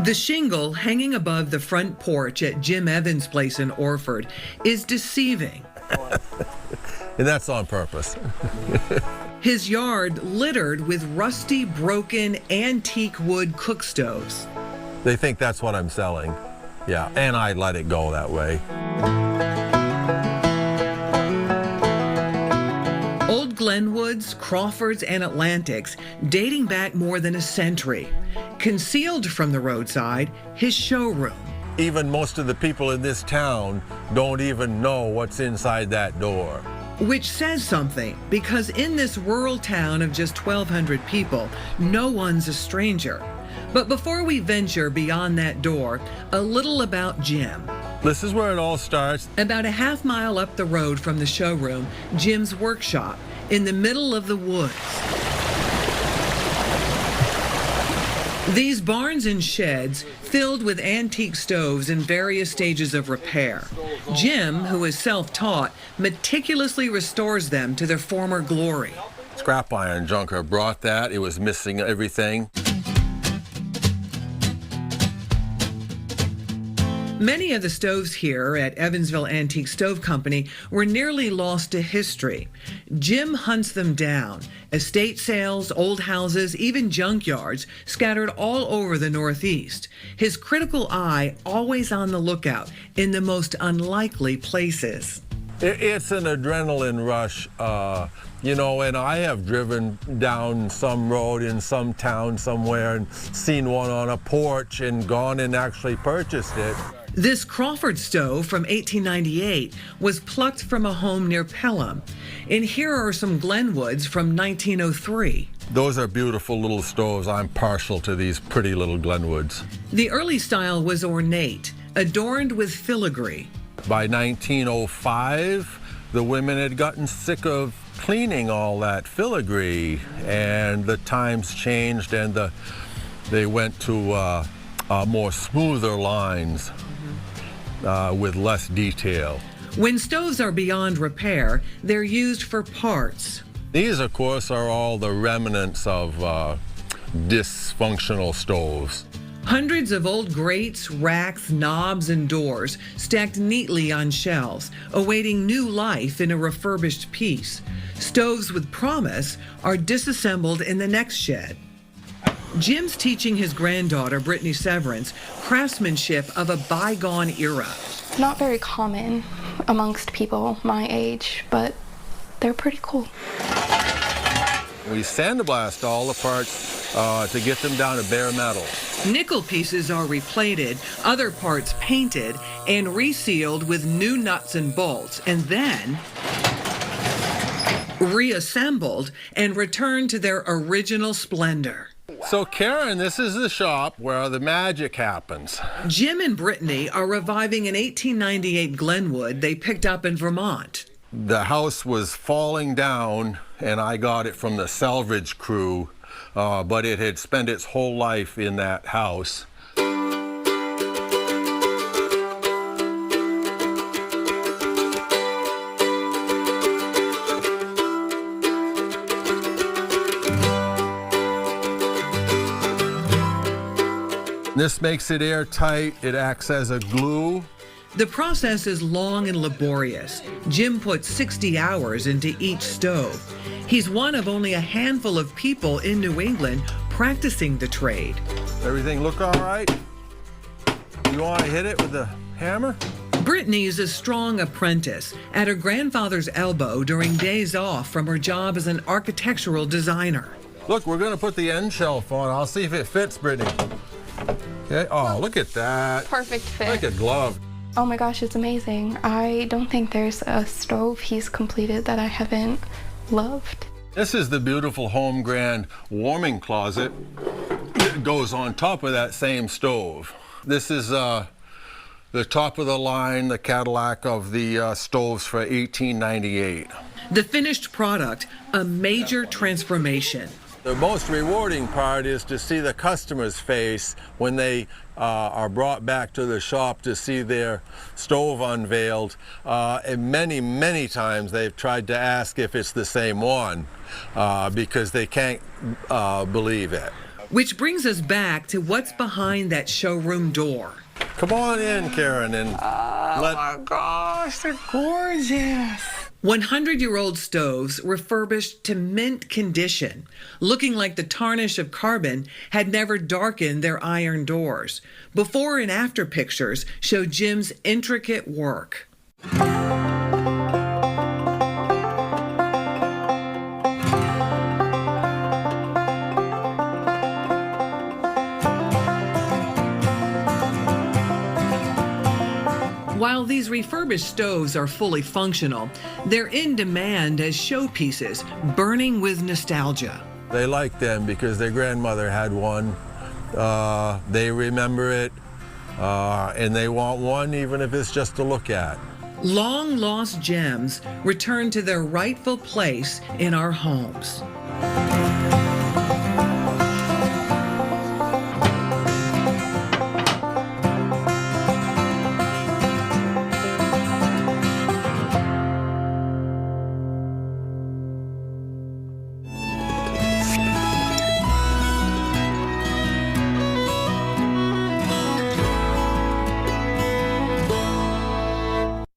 The shingle hanging above the front porch at Jim Evans' place in Orford is deceiving. And that's on purpose. His yard littered with rusty, broken, antique wood cook stoves. They think that's what I'm selling. Yeah, and I let it go that way. Old Glenwoods, Crawfords, and Atlantics dating back more than a century. Concealed from the roadside, his showroom. Even most of the people in this town don't even know what's inside that door. Which says something, because in this rural town of just 1,200 people, no one's a stranger. But before we venture beyond that door, a little about Jim. This is where it all starts. About a half-mile up the road from the showroom, Jim's workshop, in the middle of the woods. These barns and sheds filled with antique stoves in various stages of repair. Jim, who is self-taught, meticulously restores them to their former glory. Scrap iron junker brought that. It was missing everything. Many of the stoves here at Evansville Antique Stove Company were nearly lost to history. Jim hunts them down. Estate sales, old houses, even junkyards scattered all over the Northeast. His critical eye always on the lookout in the most unlikely places. It's an adrenaline rush, you know, and I have driven down some road in some town somewhere and seen one on a porch and gone and actually purchased it. This Crawford stove from 1898 was plucked from a home near Pelham. And here are some Glenwoods from 1903. Those are beautiful little stoves. I'm partial to these pretty little Glenwoods. The early style was ornate, adorned with filigree. By 1905, the women had gotten sick of cleaning all that filigree, and the times changed, and they went to more smoother lines with less detail. When stoves are beyond repair, they're used for parts. These, of course, are all the remnants of dysfunctional stoves. Hundreds of old grates, racks, knobs, and doors stacked neatly on shelves, awaiting new life in a refurbished piece. Stoves with promise are disassembled in the next shed. Jim's teaching his granddaughter, Brittany Severance, craftsmanship of a bygone era. Not very common amongst people my age, but they're pretty cool. We sandblast all the parts to get them down to bare metal. Nickel pieces are replated, other parts painted, and resealed with new nuts and bolts, and then reassembled and returned to their original splendor. So Karen, this is the shop where the magic happens. Jim and Brittany are reviving an 1898 Glenwood they picked up in Vermont. The house was falling down, and I got it from the salvage crew, but it had spent its whole life in that house. This makes it airtight. It acts as a glue. The process is long and laborious. Jim puts 60 hours into each stove. He's one of only a handful of people in New England practicing the trade. Everything look all right? You want to hit it with the hammer? Brittany is a strong apprentice at her grandfather's elbow during days off from her job as an architectural designer. Look, we're going to put the end shelf on. I'll see if it fits, Brittany. Okay. Oh, look at that. Perfect fit. Like a glove. Oh my gosh, it's amazing. I don't think there's a stove he's completed that I haven't loved. This is the beautiful Home Grand warming closet. It goes on top of that same stove. This is the top of the line, the Cadillac of the stoves for 1898. The finished product, a major transformation. The most rewarding part is to see the customer's face when they are brought back to the shop to see their stove unveiled. And many times they've tried to ask if it's the same one because they can't believe it. Which brings us back to what's behind that showroom door. Come on in, Karen, and My gosh, they're gorgeous. 100-year-old stoves refurbished to mint condition, looking like the tarnish of carbon had never darkened their iron doors. Before and after pictures show Jim's intricate work. While these refurbished stoves are fully functional, they're in demand as showpieces, burning with nostalgia. they like them because their grandmother had one. They remember it, and they want one even if it's just to look at. Long lost gems return to their rightful place in our homes.